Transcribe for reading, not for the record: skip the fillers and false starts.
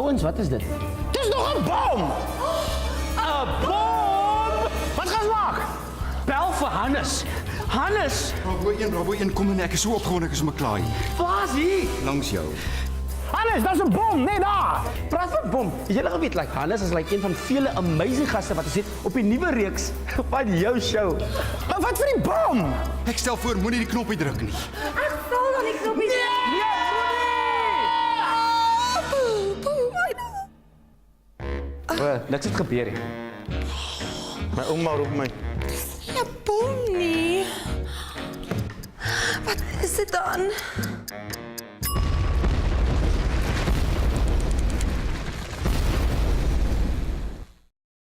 Ouens, wat is dit? Dis nog 'n bom! 'n Bom! Wat gaan ons maak? Bel vir Hannes. Hannes! Bravo 1, kom en ek is so opgewonde ek is om 'n klaai. Waar's hy? Langs jou. Hannes, daar's 'n bom, net daar. Praat van bom. Het julle geweet, Hannes is een van vele amazing gaste wat ons het op die nuwe reeks van jou show. Maar wat vir die bom? Ek stel voor, moenie die knoppie druk nie. Ek sal dan nie knoppie druk. Niks het gebeur nie. My ouma roep my. Ja, bom nie. Wat is dit dan?